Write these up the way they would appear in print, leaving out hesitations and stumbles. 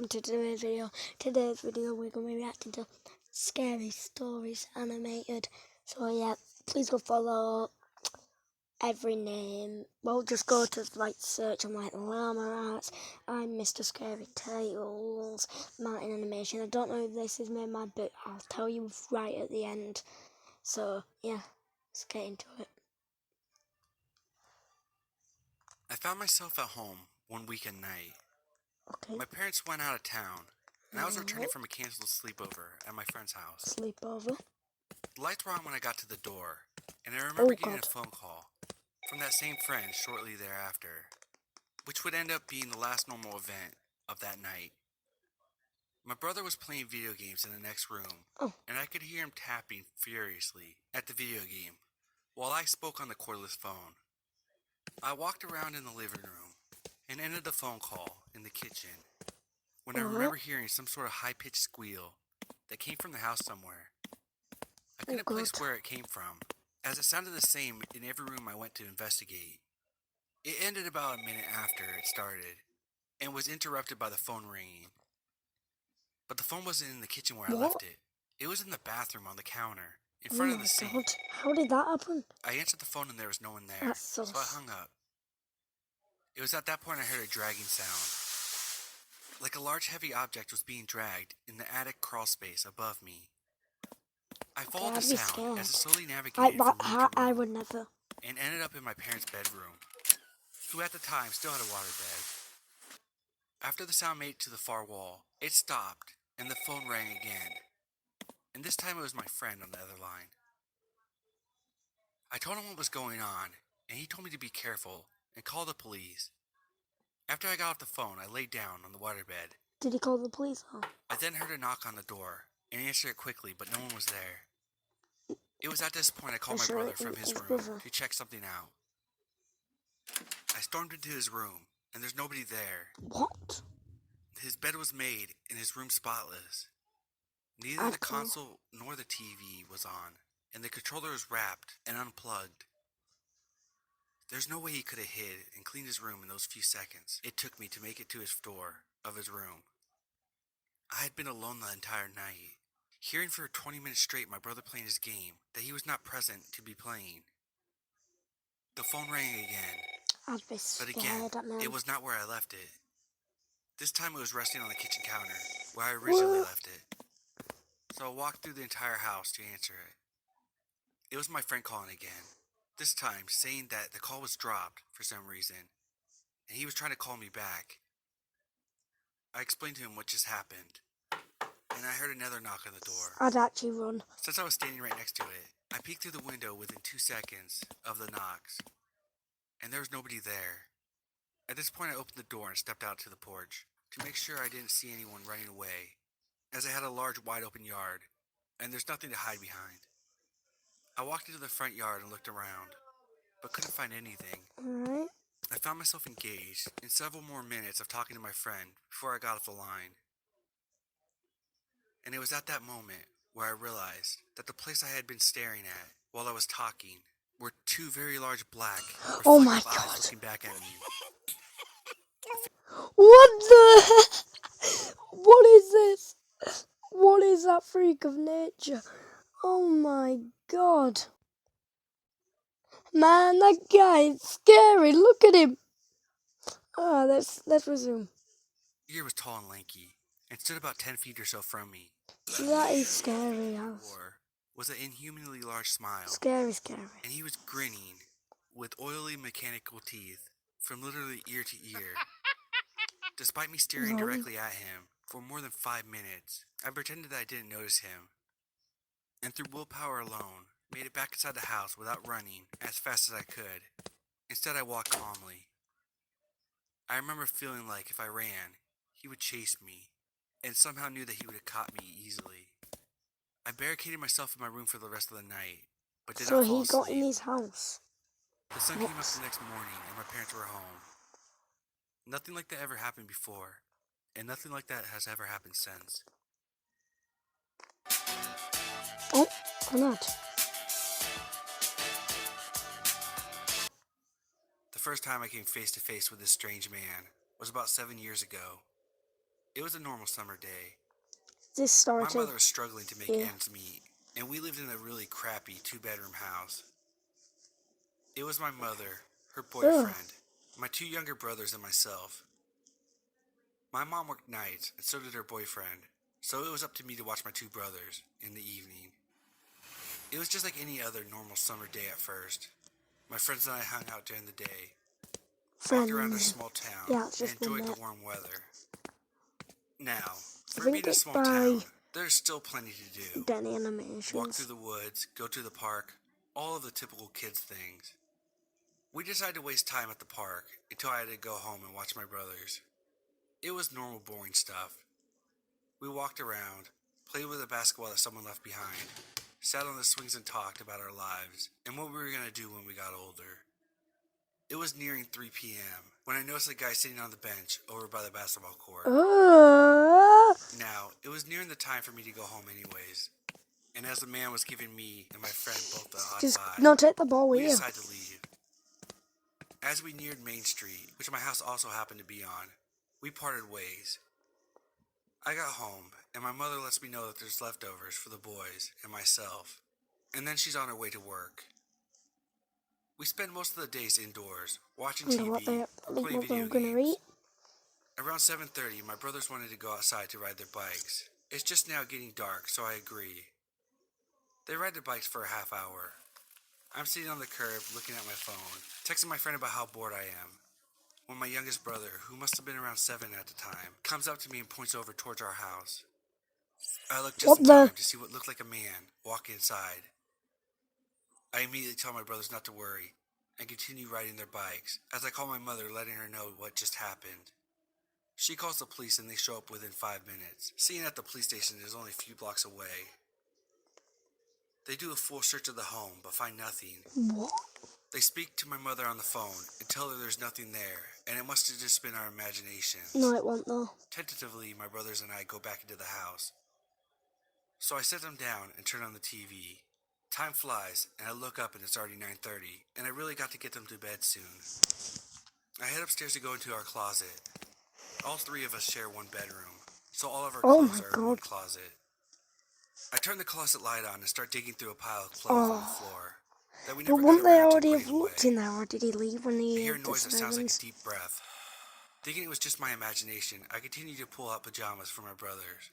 welcome to today's video. Today's video we're going to be reacting to Scary Stories Animated. So yeah, please go follow every name. Well, just go to search on Llama Arts, I'm Mr. Scary Tales, Martin Animation. I don't know if this is made mad, but I'll tell you right at the end. So yeah, let's get into it. I found myself at home one weekend night. Okay. My parents went out of town, and I was returning from a canceled sleepover at my friend's house. Sleepover. The lights were on when I got to the door, and I remember getting God. a phone call from that same friend shortly thereafter, which would end up being the last normal event of that night. My brother was playing video games in the next room, and I could hear him tapping furiously at the video game while I spoke on the cordless phone. I walked around in the living room and ended the phone call in the kitchen when I remember hearing some sort of high-pitched squeal that came from the house somewhere. I couldn't place where it came from, as it sounded the same in every room I went to investigate. It ended about a minute after it started, and was interrupted by the phone ringing. But the phone wasn't in the kitchen where I left it. It was in the bathroom on the counter, in front of the sink. God. How did that happen? I answered the phone and there was no one there, so I hung up. It was at that point I heard a dragging sound. Like a large heavy object was being dragged in the attic crawl space above me. I followed the sound as it slowly navigated from room to room, I would never. And ended up in my parents' bedroom, who at the time still had a waterbed. After the sound made it to the far wall, it stopped and the phone rang again. And this time it was my friend on the other line. I told him what was going on, and he told me to be careful and call the police. After I got off the phone, I laid down on the waterbed. Did he call the police? I then heard a knock on the door and answered it quickly, but no one was there. It was at this point I called my brother from his room to check something out. I stormed into his room, and there's nobody there. What? His bed was made and his room spotless. Neither the console nor the TV was on, and the controller was wrapped and unplugged. There's no way he could have hid and cleaned his room in those few seconds it took me to make it to his door of his room. I had been alone the entire night, hearing for 20 minutes straight my brother playing his game that he was not present to be playing. The phone rang again, but again, it was not where I left it. This time it was resting on the kitchen counter, where I originally left it. So I walked through the entire house to answer it. It was my friend calling again, this time saying that the call was dropped for some reason, and he was trying to call me back. I explained to him what just happened, and I heard another knock on the door. I'd actually run. Since I was standing right next to it, I peeked through the window within 2 seconds of the knocks, and there was nobody there. At this point I opened the door and stepped out to the porch to make sure I didn't see anyone running away, as I had a large wide open yard, and there's nothing to hide behind. I walked into the front yard and looked around, but couldn't find anything. Alright. I found myself engaged in several more minutes of talking to my friend before I got off the line. And it was at that moment where I realized that the place I had been staring at while I was talking were 2 very large black, reflective eyes looking back at me. What the? What is this? What is that freak of nature? Oh my god. Man, that guy is scary. Look at him. Let's resume. The figure was tall and lanky, and stood about 10 feet or so from me. That is scary. Was an inhumanly large smile. Scary. And he was grinning with oily mechanical teeth from literally ear to ear. Despite me staring directly at him for more than 5 minutes, I pretended that I didn't notice him, and through willpower alone, made it back inside the house without running as fast as I could. Instead, I walked calmly. I remember feeling like if I ran, he would chase me, and somehow knew that he would have caught me easily. I barricaded myself in my room for the rest of the night, but did not fall asleep. So he got in his house. The sun came up the next morning, and my parents were home. Nothing like that ever happened before, and nothing like that has ever happened since. Oh, I'm not. The first time I came face to face with this strange man was about 7 years ago. It was a normal summer day. This story My too. mother was struggling to make Yeah. ends meet, and we lived in a really crappy 2-bedroom house. It was my mother, her boyfriend, my 2 younger brothers, and myself. My mom worked nights, and so did her boyfriend, so it was up to me to watch my 2 brothers in the evening. It was just like any other normal summer day at first. My friends and I hung out during the day, walked around our Friends. small town, Yeah, it's and just been enjoyed the met. warm weather. Now, I for think being a it's small by town, there's still plenty to do. Denny Walk Animations. through the woods, go to the park, all of the typical kids things. We decided to waste time at the park until I had to go home and watch my brothers. It was normal, boring stuff. We walked around, played with a basketball that someone left behind, sat on the swings and talked about our lives and what we were going to do when we got older. It was nearing 3 p.m. when I noticed a guy sitting on the bench over by the basketball court. Now, it was nearing the time for me to go home anyways, and as the man was giving me and my friend both the odd Just eye, not take the ball we with you. decided to leave. As we neared Main Street, which my house also happened to be on, we parted ways. I got home, and my mother lets me know that there's leftovers for the boys and myself, and then she's on her way to work. We spend most of the days indoors, watching Wonder what TV or playing video gonna games. eat. Around 7:30, my brothers wanted to go outside to ride their bikes. It's just now getting dark, so I agree. They ride their bikes for a half hour. I'm sitting on the curb looking at my phone, texting my friend about how bored I am, when my youngest brother, who must have been around 7 at the time, comes up to me and points over towards our house. I look just in time to see what looked like a man walk inside. I immediately tell my brothers not to worry and continue riding their bikes as I call my mother, letting her know what just happened. She calls the police and they show up within 5 minutes, seeing that the police station is only a few blocks away. They do a full search of the home but find nothing. What? They speak to my mother on the phone and tell her there's nothing there and it must have just been our imaginations. No, it won't though. Tentatively, my brothers and I go back into the house. So I sit them down and turn on the TV. Time flies, and I look up and it's already 9:30, and I really got to get them to bed soon. I head upstairs to go into our closet. All 3 of us share one bedroom, so all of our clothes are in one closet. I turn the closet light on and start digging through a pile of clothes on the floor that we never But got wouldn't they around to already putting have looked away. in there, or did he leave when I he hear a did noise that sounds like a surveillance? deep breath. Thinking it was just my imagination, I continue to pull out pajamas for my brothers.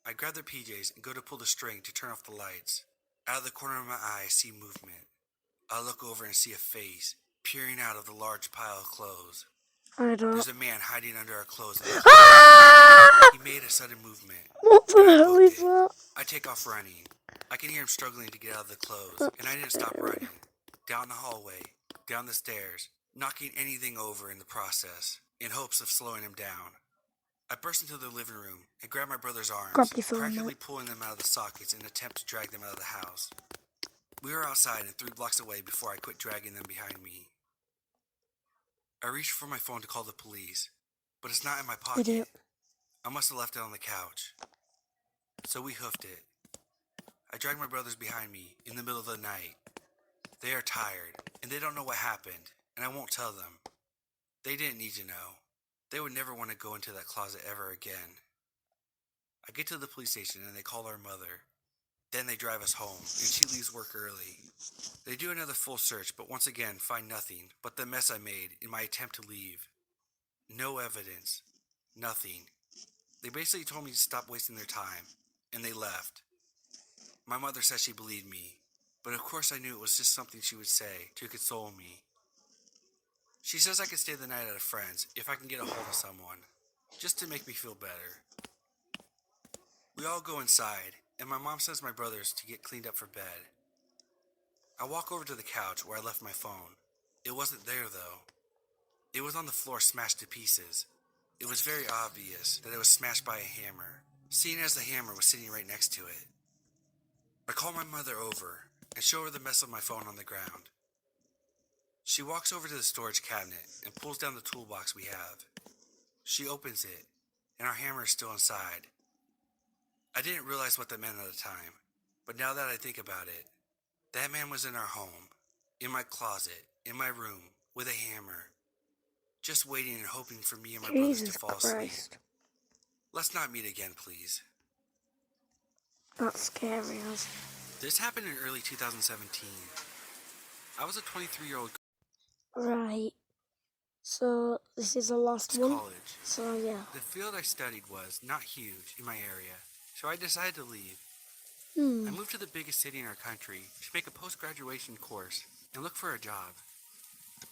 I grab their PJs and go to pull the string to turn off the lights. Out of the corner of my eye, I see movement. I look over and see a face peering out of the large pile of clothes. I don't. There's a man hiding under our clothes. Ah! He made a sudden movement. What the and I hell booked is it. that? I take off running. I can hear him struggling to get out of the clothes, and I didn't stop running. Down the hallway, down the stairs, knocking anything over in the process, in hopes of slowing him down. I burst into the living room and grab my brother's arms, Grab your phone, practically mate. pulling them out of the sockets in an attempt to drag them out of the house. We were outside and 3 blocks away before I quit dragging them behind me. I reached for my phone to call the police, but it's not in my pocket. Idiot. I must have left it on the couch. So we hoofed it. I dragged my brothers behind me in the middle of the night. They are tired, and they don't know what happened, and I won't tell them. They didn't need to know. They would never want to go into that closet ever again. I get to the police station and they call our mother. Then they drive us home, and she leaves work early. They do another full search, but once again find nothing but the mess I made in my attempt to leave. No evidence. Nothing. They basically told me to stop wasting their time, and they left. My mother says she believed me, but of course I knew it was just something she would say to console me. She says I can stay the night at a friend's if I can get a hold of someone, just to make me feel better. We all go inside, and my mom sends my brothers to get cleaned up for bed. I walk over to the couch where I left my phone. It wasn't there, though. It was on the floor, smashed to pieces. It was very obvious that it was smashed by a hammer, seeing as the hammer was sitting right next to it. I call my mother over and show her the mess of my phone on the ground. She walks over to the storage cabinet and pulls down the toolbox we have. She opens it, and our hammer is still inside. I didn't realize what that meant at the time, but now that I think about it, that man was in our home, in my closet, in my room, with a hammer, just waiting and hoping for me and my brothers to Jesus fall asleep. Christ. Let's not meet again, please. That's scary as. This happened in early 2017. I was a 23-year-old Right. So this is the last one. college. So yeah. The field I studied was not huge in my area, so I decided to leave. I moved to the biggest city in our country to make a post-graduation course and look for a job.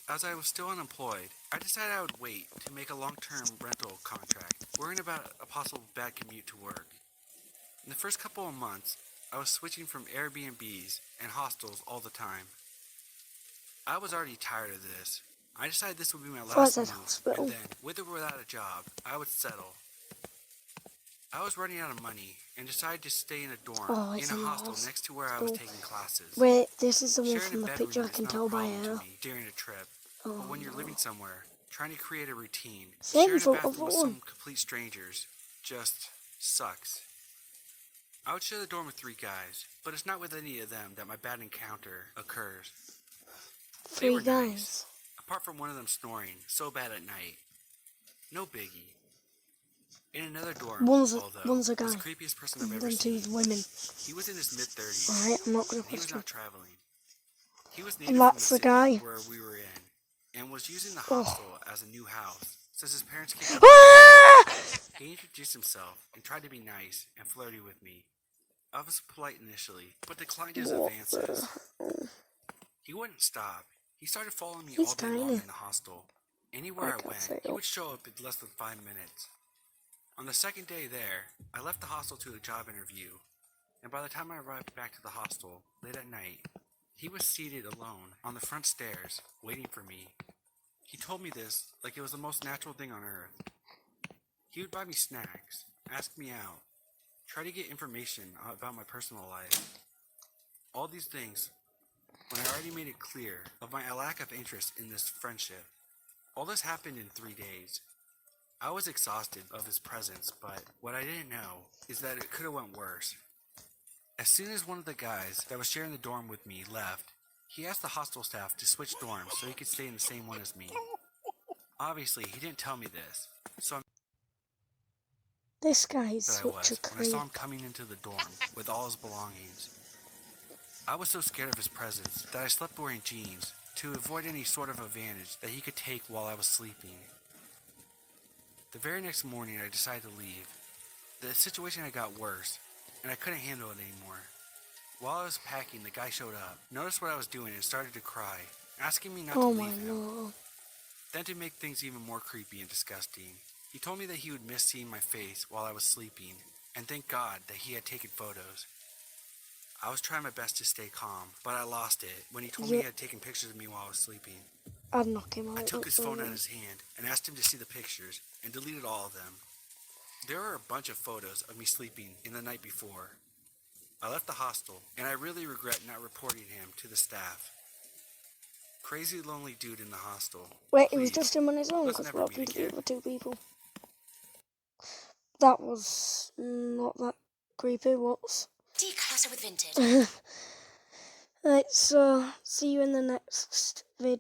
As I was still unemployed, I decided I would wait to make a long-term rental contract, worrying about a possible bad commute to work. In the first couple of months, I was switching from Airbnbs and hostels all the time. I was already tired of this. I decided this would be my last First move, hospital. and then, with or without a job, I would settle. I was running out of money and decided to stay in a dorm Oh, in it's a in the hostel next to where I was hospital. taking classes. Wait, this is the one Sharing from a the bedroom picture I is can not a tell by problem to her. me during a trip, Oh, but when you're no. living somewhere, trying to create a routine, Same sharing a sort of bathroom with one. some complete strangers just sucks. I would share the dorm with 3 guys, but it's not with any of them that my bad encounter occurs. They 3 were guys. nice, apart from one of them snoring so bad at night. No biggie. In another dorm, One's although, a guy. was the creepiest person I've And ever then seen. 2's women. He was in his mid-30s, Alright, I'm not gonna and he was question. not traveling. He was And native from the that's the city guy. where we were in, and was using the Oh. hostel as a new house, since his parents came. Ah! He introduced himself and tried to be nice and flirty with me. I was polite initially, but declined his What advances. the- He wouldn't stop. He started following me He's all day long tiny. in the hostel. Anywhere I can't went, say he that. would show up in less than 5 minutes. On the second day there, I left the hostel to a job interview, and by the time I arrived back to the hostel, late at night, he was seated alone on the front stairs, waiting for me. He told me this like it was the most natural thing on earth. He would buy me snacks, ask me out, try to get information about my personal life. All these things when I already made it clear of my lack of interest in this friendship. All this happened in 3 days. I was exhausted of his presence, but what I didn't know is that it could have went worse. As soon as one of the guys that was sharing the dorm with me left, he asked the hostel staff to switch dorms so he could stay in the same one as me. Obviously, he didn't tell me this, so I'm This guy is that I such a was when I creep. saw him coming into the dorm with all his belongings. I was so scared of his presence that I slept wearing jeans to avoid any sort of advantage that he could take while I was sleeping. The very next morning, I decided to leave. The situation had got worse, and I couldn't handle it anymore. While I was packing, the guy showed up, noticed what I was doing, and started to cry, asking me not to Oh leave my him. lord. Then, to make things even more creepy and disgusting, he told me that he would miss seeing my face while I was sleeping, and thank God that he had taken photos. I was trying my best to stay calm, but I lost it when he told me he had taken pictures of me while I was sleeping. I'd knock him out. I took his phone out of his. his hand and asked him to see the pictures and deleted all of them. There are a bunch of photos of me sleeping in the night before. I left the hostel, and I really regret not reporting him to the staff. Crazy lonely dude in the hostel. Wait, it was Please, just him on his own let's because never what meet happened to the again. other 2 people? That was not that creepy, what's? Declutter with Vinted. Right, so see you in the next video.